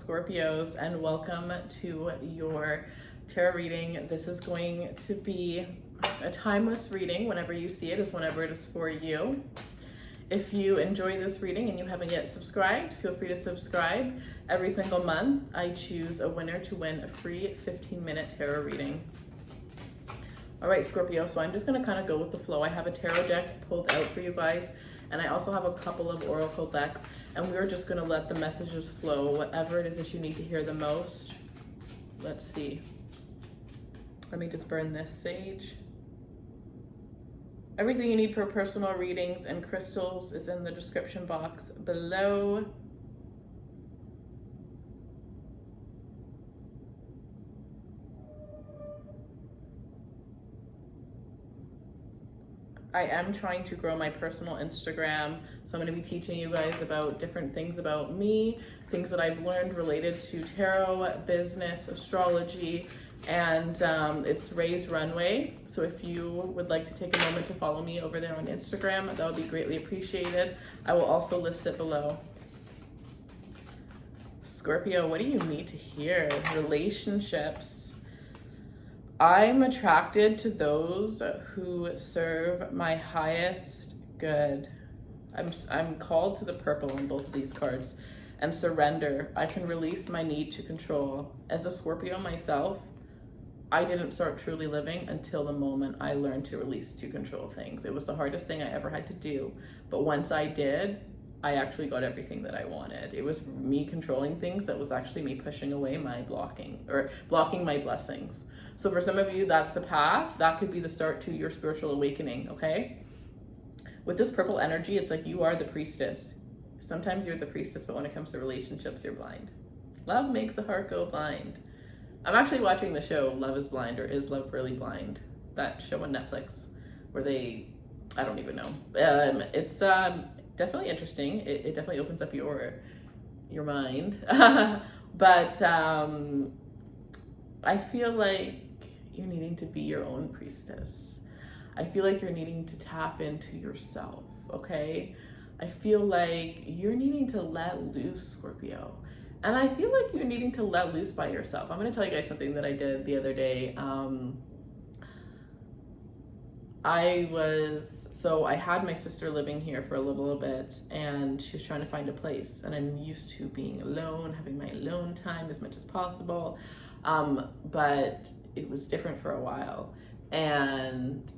Scorpios, and welcome to your tarot reading. This is going to be a timeless reading. Whenever you see it is whenever it is for you. If you enjoy this reading and you haven't yet subscribed, feel free to subscribe. Every single month, I choose a winner to win a free 15-minute tarot reading. All right, Scorpio, so I'm just going to kind of go with the flow. I have a tarot deck pulled out for you guys, and I also have a couple of oracle decks, and we're just going to let the messages flow, whatever it is that you need to hear the most. Let's see. Let me just burn this sage. Everything you need for personal readings and crystals is in the description box below. I am trying to grow my personal Instagram, so I'm going to be teaching you guys about different things about me, things that I've learned related to tarot, business, astrology, and it's Ray's Runway. So if you would like to take a moment to follow me over there on Instagram, that would be greatly appreciated. I will also list it below. Scorpio, what do you need to hear? Relationships. I'm attracted to those who serve my highest good. I'm called to the purple on both of these cards. And surrender. I can release my need to control. As a Scorpio myself, I didn't start truly living until the moment I learned to release to control things. It was the hardest thing I ever had to do. But once I did, I actually got everything that I wanted. It was me controlling things that was actually me pushing away my blocking my blessings. So for some of you, that's the path. That could be the start to your spiritual awakening, okay? With this purple energy, it's like you are the priestess. Sometimes you're the priestess, but when it comes to relationships, you're blind. Love makes the heart go blind. I'm actually watching the show Love is Blind, or Is Love Really Blind? That show on Netflix where I don't even know. It's definitely interesting. It definitely opens up your mind. But I feel like you're needing to be your own priestess. I feel like you're needing to tap into yourself, okay? I feel like you're needing to let loose, Scorpio. And I feel like you're needing to let loose by yourself. I'm going to tell you guys something that I did the other day. I had my sister living here for a little bit, and she was trying to find a place. And I'm used to being alone, having my alone time as much as possible. But it was different for a while. And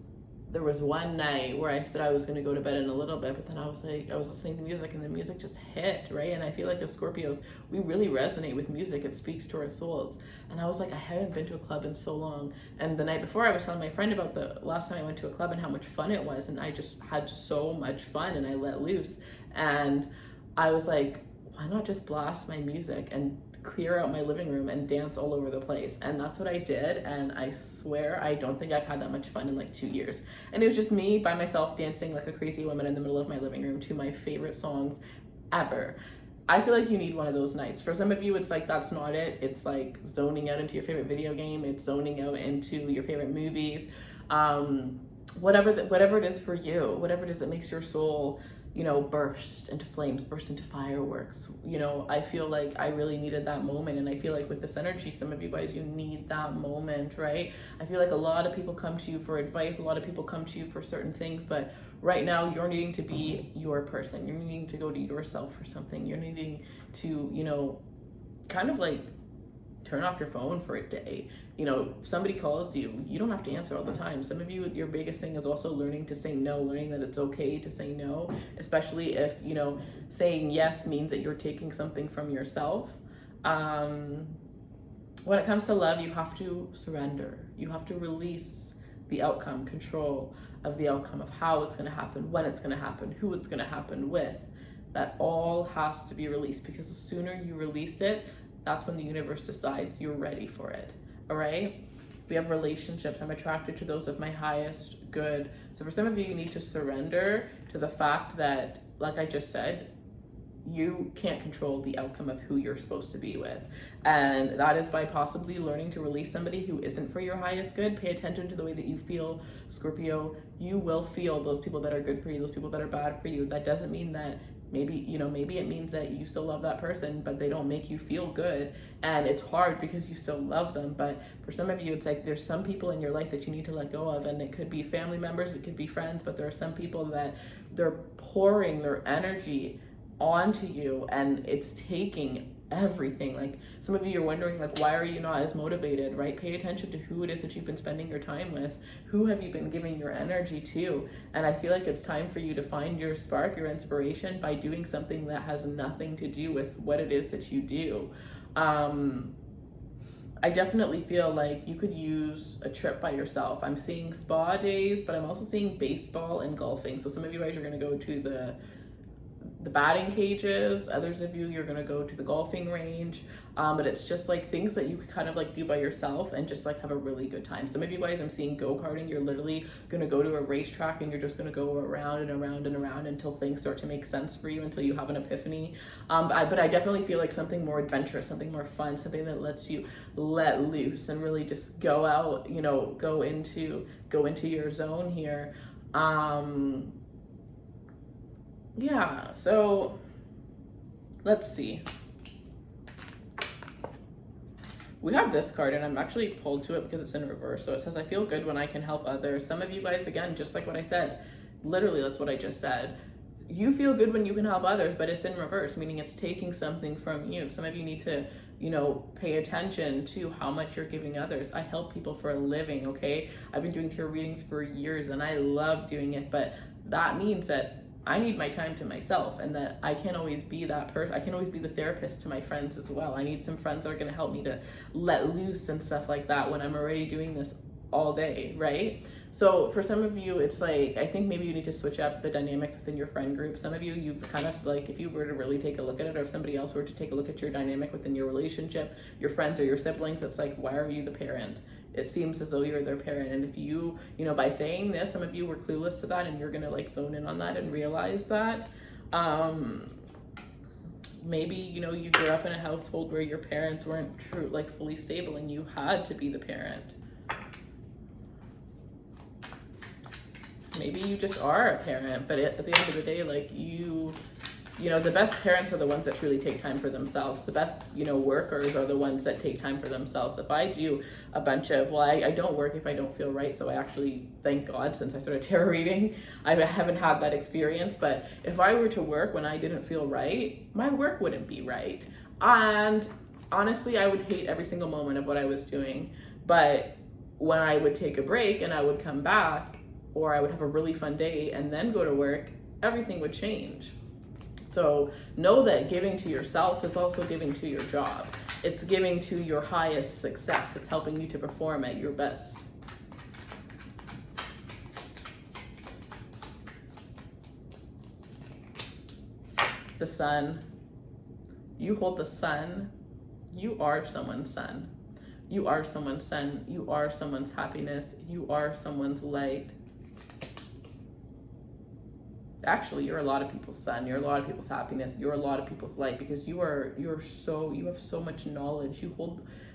there was one night where I said I was going to go to bed in a little bit, but then I was listening to music, and the music just hit, right? And I feel like as Scorpios, we really resonate with music. It speaks to our souls. And I was like, I haven't been to a club in so long. And the night before, I was telling my friend about the last time I went to a club and how much fun it was. And I just had so much fun, and I let loose. And I was like, why not just blast my music and clear out my living room and dance all over the place? And that's what I did, and I swear I don't think I've had that much fun in like 2 years. And it was just me by myself dancing like a crazy woman in the middle of my living room to my favorite songs ever. I feel like you need one of those nights. For some of you, it's like that's not it. It's like zoning out into your favorite video game. It's zoning out into your favorite movies. Whatever it is for you, whatever it is that makes your soul, burst into flames, burst into fireworks. I feel like I really needed that moment. And I feel like with this energy, some of you guys, you need that moment, right? I feel like a lot of people come to you for advice. A lot of people come to you for certain things. But right now, you're needing to be your person. You're needing to go to yourself for something. You're needing to, kind of like turn off your phone for a day. If somebody calls you, you don't have to answer all the time. Some of you, your biggest thing is also learning to say no, learning that it's okay to say no, especially if, saying yes means that you're taking something from yourself. When it comes to love, you have to surrender. You have to release the outcome, control of the outcome of how it's going to happen, when it's going to happen, who it's going to happen with. That all has to be released, because the sooner you release it, that's when the universe decides you're ready for it. All right? We have relationships. I'm attracted to those of my highest good. So for some of you, you need to surrender to the fact that, like I just said, you can't control the outcome of who you're supposed to be with. And that is by possibly learning to release somebody who isn't for your highest good. Pay attention to the way that you feel, Scorpio. You will feel those people that are good for you, those people that are bad for you. That doesn't mean that Maybe, you know, maybe it means that you still love that person, but they don't make you feel good. And it's hard because you still love them. But for some of you, it's like there's some people in your life that you need to let go of. And it could be family members, it could be friends, but there are some people that they're pouring their energy onto you and it's taking everything. Like some of you are wondering, like, why are you not as motivated, right? Pay attention to who it is that you've been spending your time with. Who have you been giving your energy to? And I feel like it's time for you to find your spark, your inspiration by doing something that has nothing to do with what it is that you do. I definitely feel like you could use a trip by yourself. I'm seeing spa days, but I'm also seeing baseball and golfing. So some of you guys are going to go to the batting cages. Others of you, you're going to go to the golfing range. But it's just like things that you could kind of like do by yourself and just like have a really good time. Some of you guys, I'm seeing go-karting. You're literally going to go to a racetrack and you're just going to go around and around and around until things start to make sense for you, until you have an epiphany. But I definitely feel like something more adventurous, something more fun, something that lets you let loose and really just go out, you know, go into your zone here. Yeah, so let's see. We have this card and I'm actually pulled to it because it's in reverse. So it says, I feel good when I can help others. Some of you guys, again, just like what I said, literally that's what I just said. You feel good when you can help others, but it's in reverse, meaning it's taking something from you. Some of you need to, you know, pay attention to how much you're giving others. I help people for a living, okay? I've been doing tarot readings for years and I love doing it, but that means that I need my time to myself and that I can't always be that person. I can't always be the therapist to my friends as well. I need some friends that are going to help me to let loose and stuff like that when I'm already doing this all day, right? So for some of you, it's like, I think maybe you need to switch up the dynamics within your friend group. Some of you, you've kind of like, if you were to really take a look at it, or if somebody else were to take a look at your dynamic within your relationship, your friends or your siblings, it's like, why are you the parent? It seems as though you're their parent. And if you know, by saying this, some of you were clueless to that and you're gonna like zone in on that and realize that. Maybe, you know, you grew up in a household where your parents weren't like fully stable and you had to be the parent. Maybe you just are a parent, but at the end of the day, like you know, the best parents are the ones that truly take time for themselves. The best, you know, workers are the ones that take time for themselves. If I do a bunch of, well, I don't work if I don't feel right. So I actually, thank God, since I started tarot reading, I haven't had that experience. But if I were to work when I didn't feel right, my work wouldn't be right. And honestly, I would hate every single moment of what I was doing. But when I would take a break and I would come back, or I would have a really fun day and then go to work, everything would change. So know that giving to yourself is also giving to your job. It's giving to your highest success. It's helping you to perform at your best. The sun. You hold the sun. You are someone's sun. You are someone's sun. You are someone's happiness. You are someone's light. Actually, you're a lot of people's sun. You're a lot of people's happiness. You're a lot of people's light, because you have so much knowledge.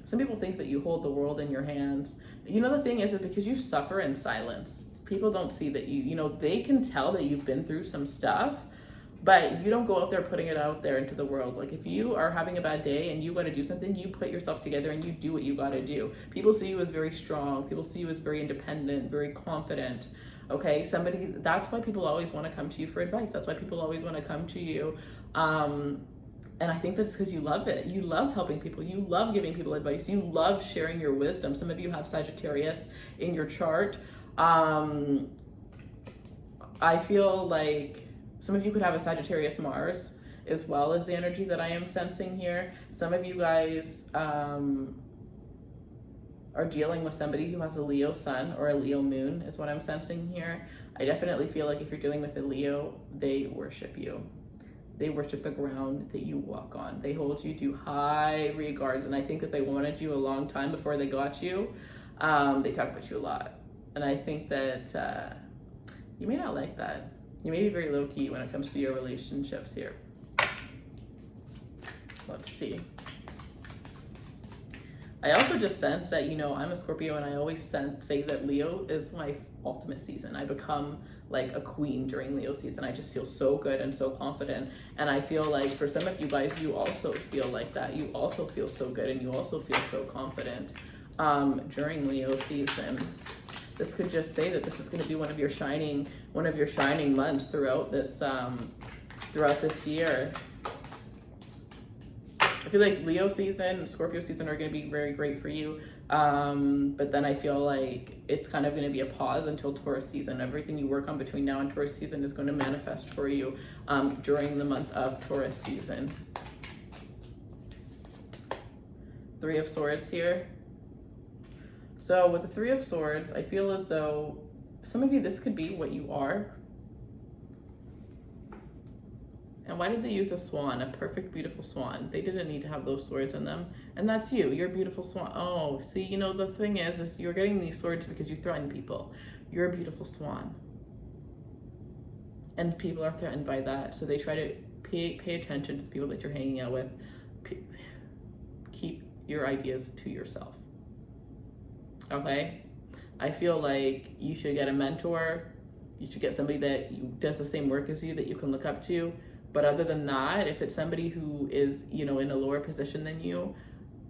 Some people think that you hold the world in your hands. You know, the thing is because you suffer in silence. People don't see that you know, they can tell that you've been through some stuff, but you don't go out there putting it out there into the world. Like if you are having a bad day and you got to do something, you put yourself together and you do what you got to do. People see you as very strong. People see you as very independent, very confident. Okay, that's why people always want to come to you for advice. That's why people always want to come to you. And I think that's because you love it. You love helping people. You love giving people advice. You love sharing your wisdom. Some of you have Sagittarius in your chart. I feel like some of you could have a Sagittarius Mars as well as the energy that I am sensing here. Some of you guys are dealing with somebody who has a Leo sun or a Leo moon is what I'm sensing here. I definitely feel like if you're dealing with a Leo, they worship you. They worship the ground that you walk on. They hold you to high regards. And I think that they wanted you a long time before they got you. They talk about you a lot. And I think that you may not like that. You may be very low key when it comes to your relationships here. Let's see. I also just sense that, you know, I'm a Scorpio, and I always say that Leo is my ultimate season. I become like a queen during Leo season. I just feel so good and so confident. And I feel like for some of you guys, you also feel like that. You also feel so good, and you also feel so confident during Leo season. This could just say that this is going to be one of your shining months throughout this year. I feel like Leo season, Scorpio season are going to be very great for you. But then I feel like it's kind of going to be a pause until Taurus season. Everything you work on between now and Taurus season is going to manifest for you during the month of Taurus season. Three of Swords here. So with the Three of Swords, I feel as though some of you, this could be what you are. And why did they use a swan, a perfect, beautiful swan? They didn't need to have those swords in them. And that's you. You're a beautiful swan. Oh, see, you know, the thing is you're getting these swords because you threaten people. You're a beautiful swan. And people are threatened by that. So they try to pay attention to the people that you're hanging out with. Keep your ideas to yourself. Okay? I feel like you should get a mentor. You should get somebody that does the same work as you that you can look up to. But other than that, if it's somebody who is, you know, in a lower position than you,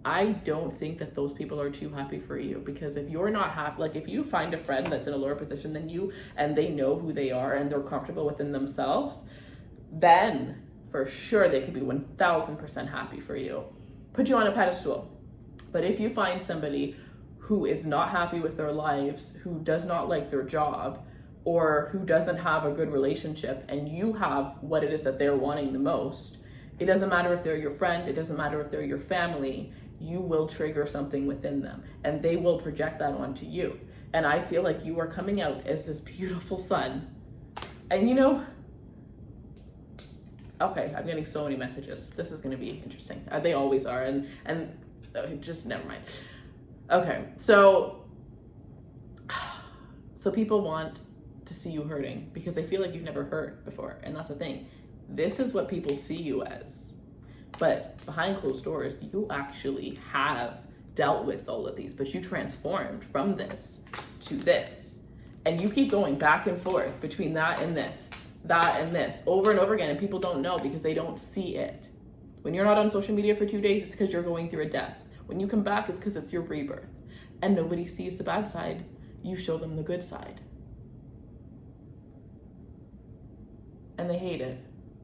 I don't think that those people are too happy for you. Because if you're not happy, like if you find a friend that's in a lower position than you and they know who they are and they're comfortable within themselves, then for sure they could be 1000% happy for you. Put you on a pedestal. But if you find somebody who is not happy with their lives, who does not like their job, or who doesn't have a good relationship, and you have what it is that they're wanting the most, it doesn't matter if they're your friend, it doesn't matter if they're your family, you will trigger something within them, and they will project that onto you. And I feel like you are coming out as this beautiful sun. And you know, okay, I'm getting so many messages. This is gonna be interesting. They always are, and just never mind. Okay, so people want to see you hurting because they feel like you've never hurt before. And that's the thing. This is what people see you as. But behind closed doors, you actually have dealt with all of these, but you transformed from this to this. And you keep going back and forth between that and this over and over again. And people don't know because they don't see it. When you're not on social media for 2 days, it's because you're going through a death. When you come back, it's because it's your rebirth. And nobody sees the bad side. You show them the good side. And they hate it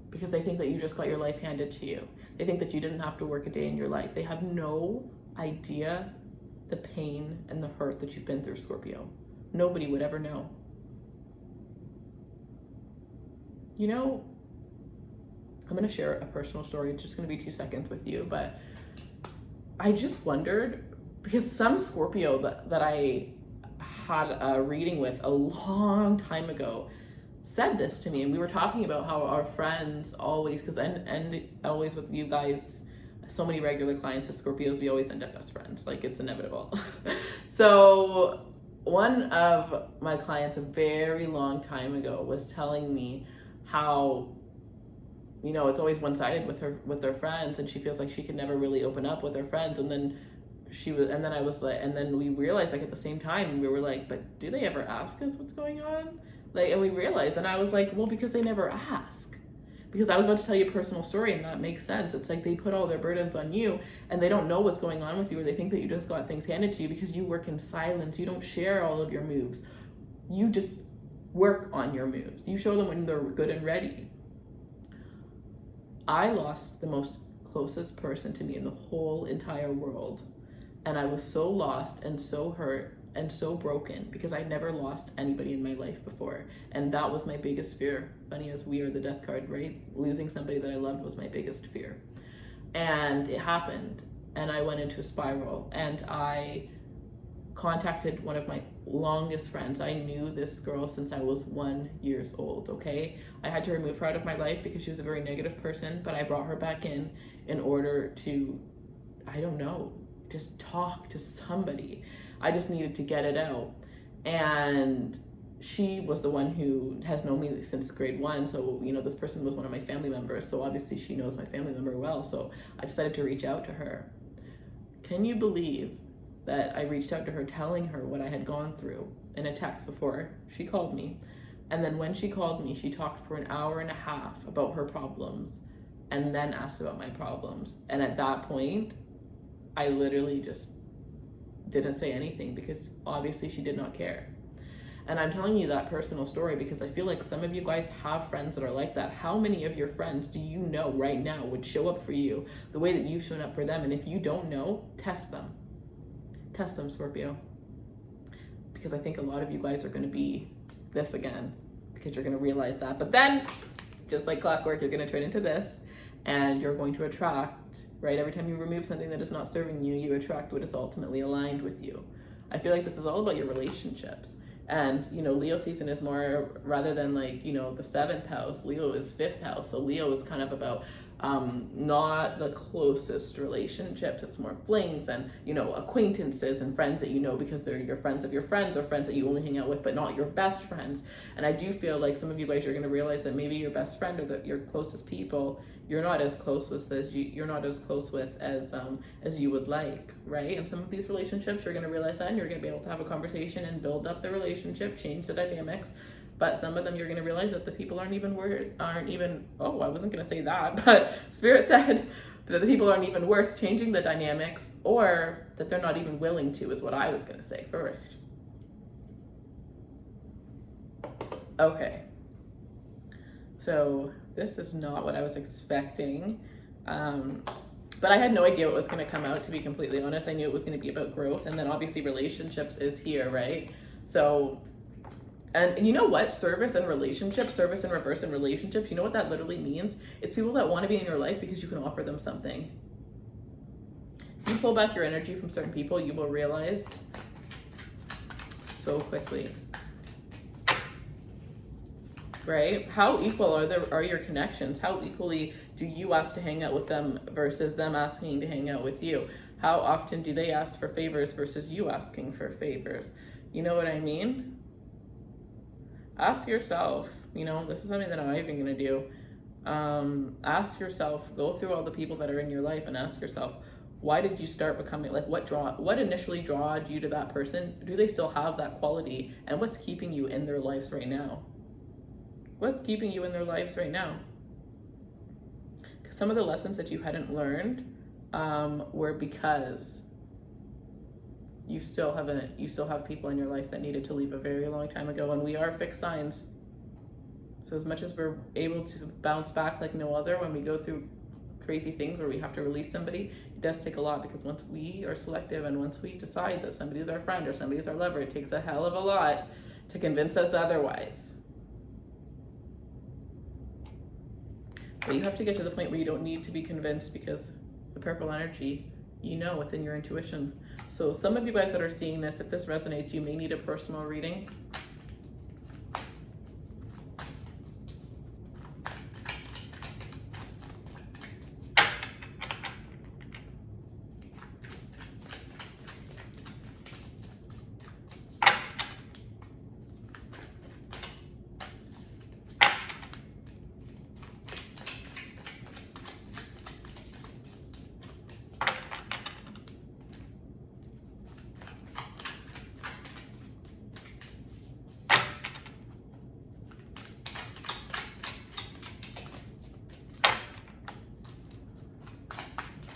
because they think that you just got your life handed to you. They think that you didn't have to work a day in your life. They have no idea the pain and the hurt that you've been through, Scorpio. Nobody would ever know. You know, I'm going to share a personal story. It's just going to be 2 seconds with you, but I just wondered, because some Scorpio that I had a reading with a long time ago said this to me, and we were talking about how our friends always, and always with you guys, so many regular clients as Scorpios, we always end up best friends. Like, it's inevitable. So one of my clients a very long time ago was telling me how, you know, it's always one-sided with her friends, and she feels like she could never really open up with her friends. And then I was like, and then we realized, like, at the same time, we were like, but do they ever ask us what's going on? Like, and we realized, and I was like, well, because they never ask. Because I was about to tell you a personal story, and that makes sense. It's like they put all their burdens on you, and they don't know what's going on with you, or they think that you just got things handed to you because you work in silence. You don't share all of your moves. You just work on your moves. You show them when they're good and ready. I lost the most closest person to me in the whole entire world, and I was so lost and so hurt and so broken because I'd never lost anybody in my life before. And that was my biggest fear. Funny as we are the death card, right? Losing somebody that I loved was my biggest fear. And it happened, and I went into a spiral, and I contacted one of my longest friends. I knew this girl since I was 1 year old, okay? I had to remove her out of my life because she was a very negative person, but I brought her back in order to, I don't know, just talk to somebody. I just needed to get it out. And she was the one who has known me since grade 1. So, you know, this person was one of my family members. So obviously she knows my family member well. So I decided to reach out to her. Can you believe that I reached out to her telling her what I had gone through in a text before she called me? And then when she called me, she talked for an hour and a half about her problems and then asked about my problems. And at that point, I literally just didn't say anything because obviously she did not care. And I'm telling you that personal story because I feel like some of you guys have friends that are like that. How many of your friends do you know right now would show up for you the way that you've shown up for them? And if you don't know, test them. Test them, Scorpio. Because I think a lot of you guys are going to be this again because you're going to realize that. But then, just like clockwork, you're going to turn into this and you're going to attract, right? Every time you remove something that is not serving you, you attract what is ultimately aligned with you. I feel like this is all about your relationships. And, you know, Leo season is more, rather than like, you know, the 7th house, Leo is 5th house. So Leo is kind of about not the closest relationships. It's more flings and, you know, acquaintances and friends that you know because they're your friends of your friends or friends that you only hang out with, but not your best friends. And I do feel like some of you guys are going to realize that maybe your best friend or your closest people, you're not as close with as you're not as close with as you would like, right? And some of these relationships, you're going to realize that and you're going to be able to have a conversation and build up the relationship, change the dynamics. But some of them you're going to realize that the people aren't even, oh, I wasn't going to say that, but Spirit said that the people aren't even worth changing the dynamics, or that they're not even willing to, is what I was going to say first. Okay. So this is not what I was expecting. But I had no idea what was going to come out, to be completely honest. I knew it was going to be about growth. And then obviously relationships is here, right? So, and you know what? Service and relationships, service and reverse in relationships, you know what that literally means? It's people that want to be in your life because you can offer them something. If you pull back your energy from certain people, you will realize so quickly. Right? How equal are your connections? How equally do you ask to hang out with them versus them asking to hang out with you? How often do they ask for favors versus you asking for favors? You know what I mean? Ask yourself, you know, this is something that I'm even going to do. Ask yourself, go through all the people that are in your life and ask yourself, why did you start becoming, like what initially drawed you to that person? Do they still have that quality? And what's keeping you in their lives right now? What's keeping you in their lives right now? Because some of the lessons that you hadn't learned were because you still have people in your life that needed to leave a very long time ago, and we are fixed signs. So as much as we're able to bounce back like no other when we go through crazy things where we have to release somebody, it does take a lot, because once we are selective and once we decide that somebody is our friend or somebody is our lover, it takes a hell of a lot to convince us otherwise. But you have to get to the point where you don't need to be convinced, because the purple energy, you know within your intuition. So some of you guys that are seeing this, if this resonates, you may need a personal reading.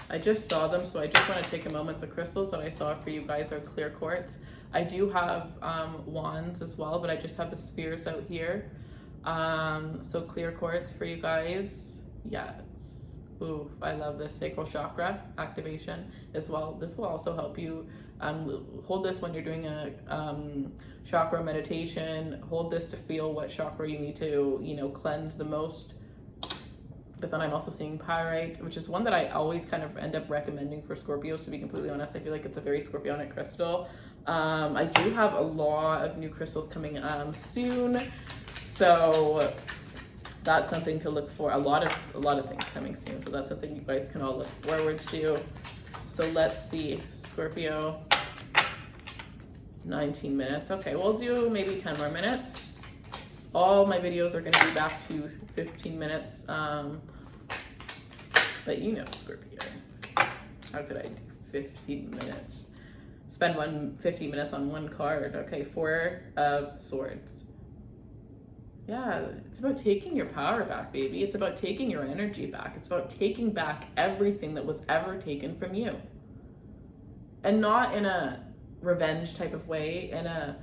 I just saw them, so I just want to take a moment. The crystals that I saw for you guys are clear quartz. I do have wands as well, but I just have the spheres out here. So clear quartz for you guys. Yes. Ooh, I love this. Sacral chakra activation as well. This will also help you hold this when you're doing a chakra meditation. Hold this to feel what chakra you need to, you know, cleanse the most. But then I'm also seeing pyrite, which is one that I always kind of end up recommending for Scorpios, to be completely honest. I feel like it's a very Scorpionic crystal. I do have a lot of new crystals coming soon, so that's something to look for. A lot of things coming soon, so that's something you guys can all look forward to. So let's see, Scorpio, 19 minutes. Okay, we'll do maybe 10 more minutes. All my videos are going to be back to 15 minutes, but you know, Scorpio, how could I do 15 minutes. Spend 15 minutes on one card. Okay, Four of Swords. Yeah, it's about taking your power back, baby. It's about taking your energy back. It's about taking back everything that was ever taken from you. And not in a revenge type of way, in a,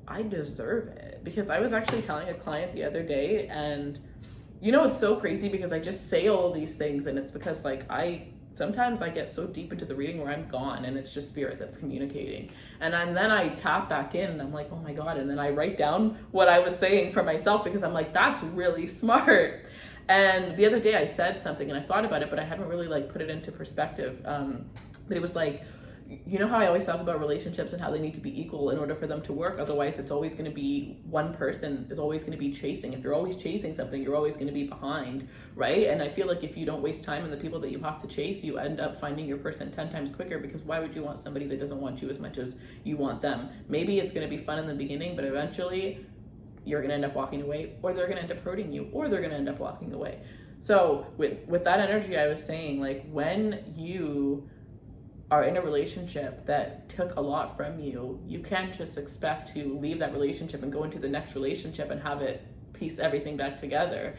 I deserve it. Because I was actually telling a client the other day, and you know, it's so crazy because I just say all these things, and it's because like sometimes I get so deep into the reading where I'm gone and it's just spirit that's communicating. And then I tap back in and I'm like, oh my God. And then I write down what I was saying for myself because I'm like, that's really smart. And the other day I said something and I thought about it, but I haven't really like put it into perspective. But it was like, you know how I always talk about relationships and how they need to be equal in order for them to work. Otherwise, it's always going to be one person is always going to be chasing. If you're always chasing something, you're always going to be behind, right? And I feel like if you don't waste time on the people that you have to chase, you end up finding your person 10 times quicker, because why would you want somebody that doesn't want you as much as you want them? Maybe it's going to be fun in the beginning, but eventually you're going to end up walking away, or they're going to end up hurting you, or they're going to end up walking away. So with that energy, I was saying, like, when you are in a relationship that took a lot from you, you can't just expect to leave that relationship and go into the next relationship and have it piece everything back together.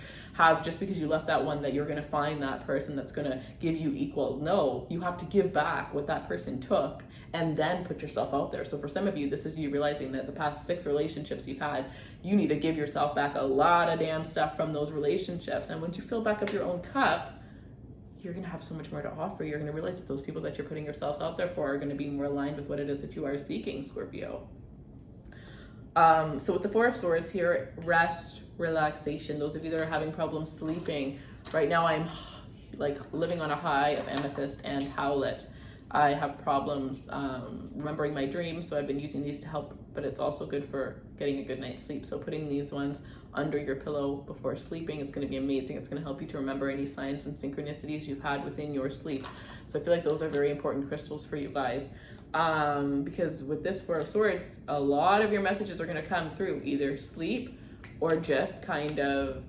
Just because you left that one, that you're going to find that person that's going to give you equal. No, you have to give back what that person took and then put yourself out there. So for some of you, this is you realizing that the past 6 relationships you've had, you need to give yourself back a lot of damn stuff from those relationships. And once you fill back up your own cup, you're going to have so much more to offer. You're going to realize that those people that you're putting yourselves out there for are going to be more aligned with what it is that you are seeking, Scorpio. So with the Four of Swords here, rest, relaxation. Those of you that are having problems sleeping, right now I'm like living on a high of Amethyst and Howlet. I have problems remembering my dreams, so I've been using these to help, but it's also good for getting a good night's sleep. So putting these ones under your pillow before sleeping, it's going to be amazing. It's going to help you to remember any signs and synchronicities you've had within your sleep. So I feel like those are very important crystals for you guys. Because with this Four of Swords, a lot of your messages are going to come through either sleep or just kind of,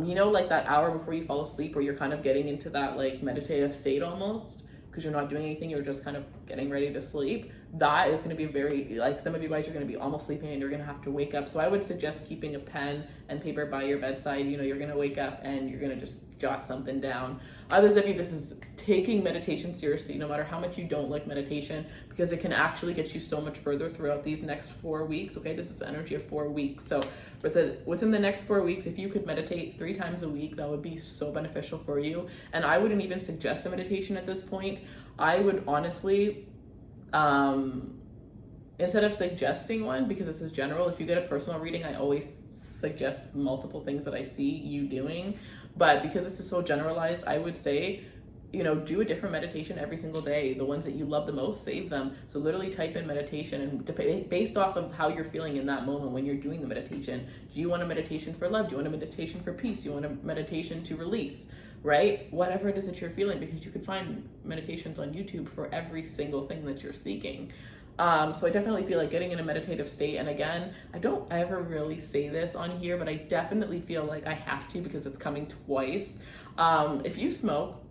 you know, like that hour before you fall asleep where you're kind of getting into that like meditative state almost, because you're not doing anything, you're just kind of getting ready to sleep. That is going to be very, like, some of you guys are going to be almost sleeping and you're going to have to wake up. So I would suggest keeping a pen and paper by your bedside. You know, you're going to wake up and you're going to just jot something down. Others of you, this is taking meditation seriously, no matter how much you don't like meditation, because it can actually get you so much further throughout these next 4 weeks. Okay, this is the energy of 4 weeks. So within the next 4 weeks, if you could meditate 3 times a week, that would be so beneficial for you. And I wouldn't even suggest a meditation at this point. I would honestly, instead of suggesting one, because this is general, if you get a personal reading, I always suggest multiple things that I see you doing. But because this is so generalized, I would say, you know, do a different meditation every single day. The ones that you love the most, save them. So literally type in meditation, and based off of how you're feeling in that moment when you're doing the meditation. Do you want a meditation for love? Do you want a meditation for peace? Do you want a meditation to release? Right? Whatever it is that you're feeling, because you can find meditations on YouTube for every single thing that you're seeking. So I definitely feel like getting in a meditative state. And again, I don't ever really say this on here, but I definitely feel like I have to, because it's coming twice. If you smoke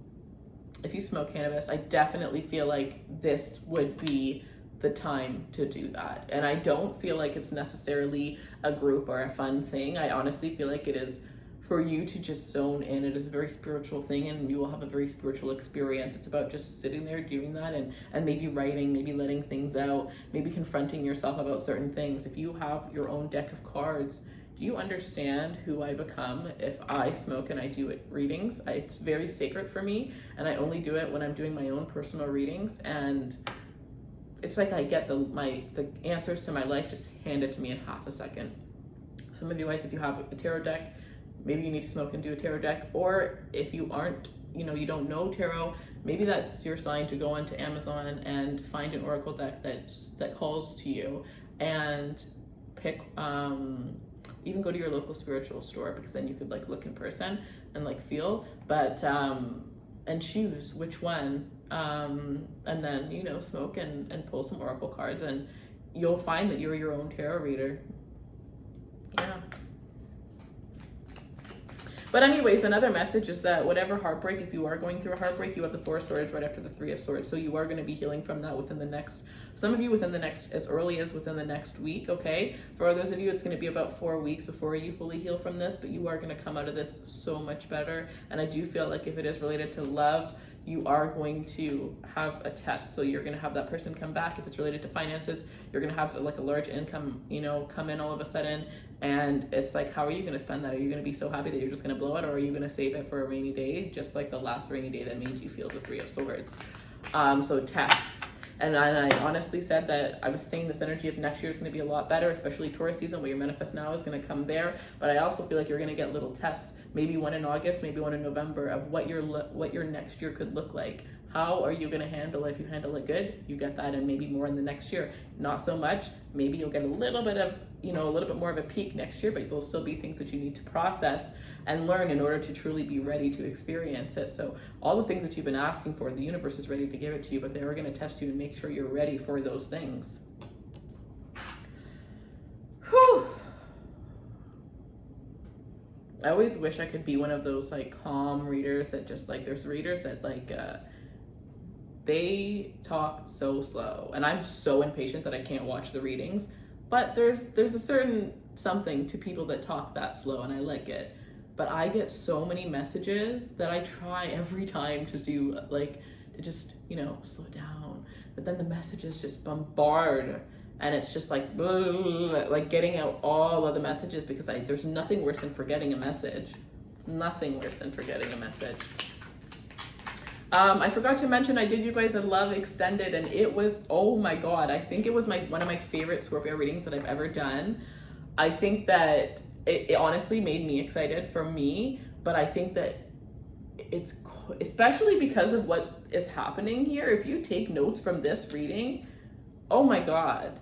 cannabis, I definitely feel like this would be the time to do that. And I don't feel like it's necessarily a group or a fun thing. I honestly feel like it is for you to just zone in. It is a very spiritual thing, and you will have a very spiritual experience. It's about just sitting there doing that, and maybe writing, maybe letting things out, maybe confronting yourself about certain things. If you have your own deck of cards, do you understand who I become if I smoke and I do readings? It's very sacred for me, and I only do it when I'm doing my own personal readings. And it's like I get the answers to my life just handed to me in half a second. Some of you guys, if you have a tarot deck, maybe you need to smoke and do a tarot deck. Or if you aren't, you know, you don't know tarot, maybe that's your sign to go onto Amazon and find an oracle deck that calls to you, and pick, even go to your local spiritual store, because then you could like look in person and like feel, but and choose which one, and then, you know, smoke and pull some oracle cards, and you'll find that you're your own tarot reader. Yeah. But anyways, another message is that whatever heartbreak, if you are going through a heartbreak, you have the Four of Swords right after the Three of Swords. So you are going to be healing from that within the next, some of you within the next, as early as within the next week, okay? For others of you, it's going to be about 4 weeks before you fully heal from this, but you are going to come out of this so much better. And I do feel like if it is related to love, you are going to have a test. So you're going to have that person come back. If it's related to finances, you're going to have like a large income, you know, come in all of a sudden. And it's like, how are you going to spend that? Are you going to be so happy that you're just going to blow it? Or are you going to save it for a rainy day? Just like the last rainy day that made you feel the Three of Swords. So tests. And I honestly said that I was saying this energy of next year is going to be a lot better, especially Taurus season. What you manifest now is going to come there. But I also feel like you're going to get little tests, maybe one in August, maybe one in November, of what your next year could look like. How are you going to handle it? If you handle it good, you get that, and maybe more in the next year. Not so much. Maybe you'll get a little bit of, you know, a little bit more of a peak next year, but there'll still be things that you need to process and learn in order to truly be ready to experience it. So all the things that you've been asking for, the universe is ready to give it to you, but they are going to test you and make sure you're ready for those things. Whew. I always wish I could be one of those like calm readers that just like, there's readers that like, they talk so slow, and I'm so impatient that I can't watch the readings, but there's a certain something to people that talk that slow, and I like it. But I get so many messages that I try every time to do, like, to just, you know, slow down, but then the messages just bombard, and it's just like, like getting out all of the messages, because there's nothing worse than forgetting a message. Nothing worse than forgetting a message. I forgot to mention, I did you guys a love extended, and it was, oh my God, I think it was one of my favorite Scorpio readings that I've ever done. I think that it honestly made me excited for me, but I think that it's, especially because of what is happening here, if you take notes from this reading, oh my God.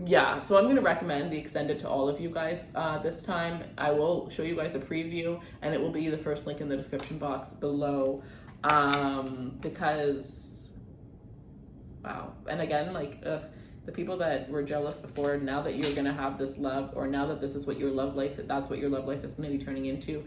Yeah, so I'm going to recommend the extended to all of you guys this time. I will show you guys a preview, and it will be the first link in the description box below, because, wow. And again, like, the people that were jealous before, now that you're going to have this love, or now that this is what your love life, that's what your love life is going to be turning into,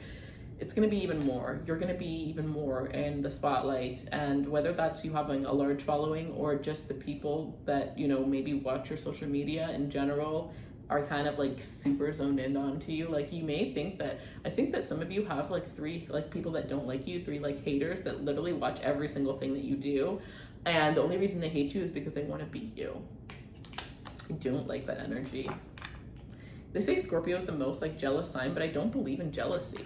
it's going to be even more. You're going to be even more in the spotlight. And whether that's you having a large following, or just the people that, you know, maybe watch your social media in general are kind of like super zoned in onto you. Like, you may think that, I think that some of you have like 3 like people that don't like you, 3 like haters that literally watch every single thing that you do. And the only reason they hate you is because they want to beat you. I don't like that energy. They say Scorpio is the most like jealous sign, but I don't believe in jealousy.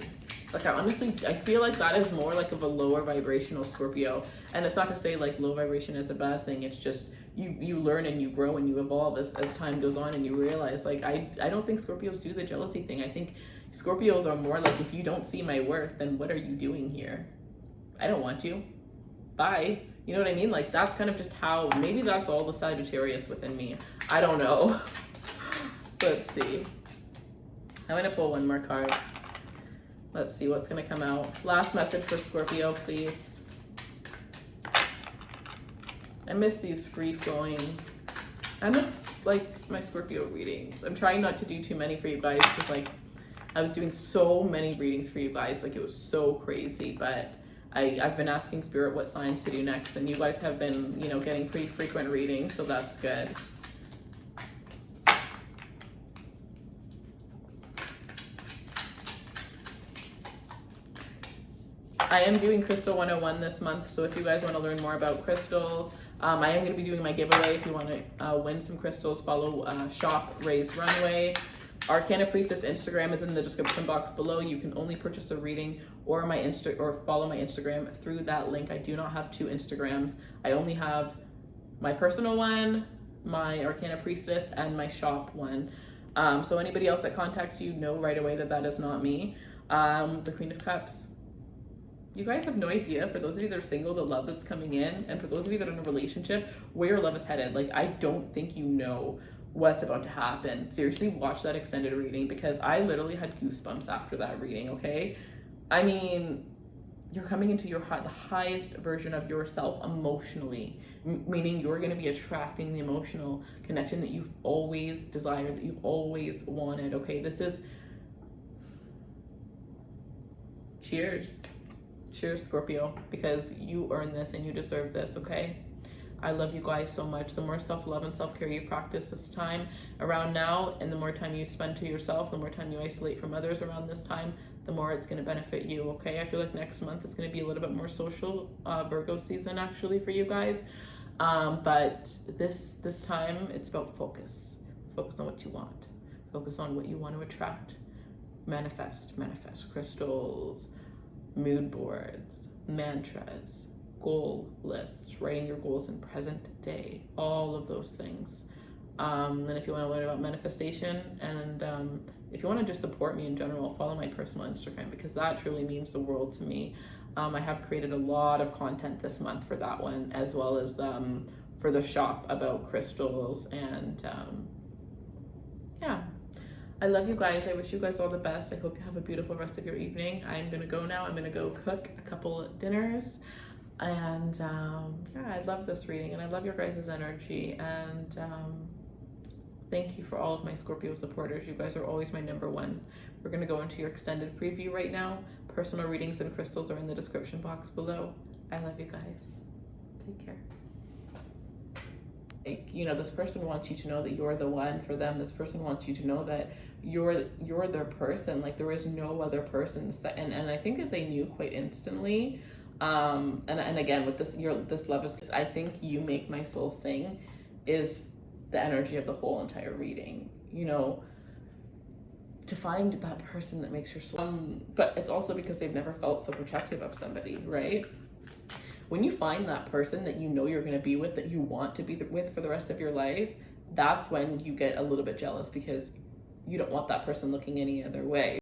Like, I feel like that is more like of a lower vibrational Scorpio. And it's not to say like low vibration is a bad thing. It's just you learn and you grow and you evolve as time goes on, and you realize, like, I don't think Scorpios do the jealousy thing. I think Scorpios are more like, if you don't see my worth, then what are you doing here? I don't want you. Bye. You know what I mean? Like, that's kind of just how, maybe that's all the Sagittarius within me. I don't know. Let's see. I'm going to pull one more card. Let's see what's going to come out. Last message for Scorpio, please. I miss these free-flowing. I miss, like, my Scorpio readings. I'm trying not to do too many for you guys, because, like, I was doing so many readings for you guys. Like, it was so crazy. But I've been asking Spirit what signs to do next, and you guys have been, you know, getting pretty frequent readings, so that's good. I am doing Crystal 101 this month, so if you guys want to learn more about crystals, I am going to be doing my giveaway. If you want to win some crystals, follow Shop Raise Runway. Arcana Priestess Instagram is in the description box below. You can only purchase a reading or follow my Instagram through that link. I do not have 2 Instagrams. I only have my personal one, my Arcana Priestess, and my shop one. So anybody else that contacts you, know right away that that is not me. The Queen of Cups. You guys have no idea, for those of you that are single, the love that's coming in, and for those of you that are in a relationship, where your love is headed. Like, I don't think you know what's about to happen. Seriously, watch that extended reading, because I literally had goosebumps after that reading, okay? I mean, you're coming into the highest version of yourself emotionally, meaning you're going to be attracting the emotional connection that you've always desired, that you've always wanted, okay? This is, Cheers. Cheers, Scorpio, because you earn this and you deserve this, okay? I love you guys so much. The more self-love and self-care you practice this time around now, and the more time you spend to yourself, the more time you isolate from others around this time, the more it's going to benefit you, okay? I feel like next month is going to be a little bit more social Virgo season actually for you guys. But this time it's about focus. Focus on what you want. Focus on what you want to attract. Manifest crystals, mood boards, mantras, goal lists, writing your goals in present day, all of those things. And if you want to learn about manifestation, and if you want to just support me in general, follow my personal Instagram, because that truly means the world to me. I have created a lot of content this month for that one, as well as for the shop about crystals. And yeah, I love you guys. I wish you guys all the best. I hope you have a beautiful rest of your evening. I'm gonna go now. I'm gonna go cook a couple of dinners. And yeah, I love this reading, and I love your guys' energy. And thank you for all of my Scorpio supporters. You guys are always my number one. We're gonna go into your extended preview right now. Personal readings and crystals are in the description box below. I love you guys. Take care. Like, you know, this person wants you to know that you're the one for them. This person wants you to know that you're their person. Like, there is no other person. And I think that they knew quite instantly. And again, with this love is, I think you make my soul sing is the energy of the whole entire reading. You know, to find that person that makes your soul, but it's also because they've never felt so protective of somebody, right? When you find that person that you know you're going to be with, that you want to be with for the rest of your life, that's when you get a little bit jealous, because you don't want that person looking any other way.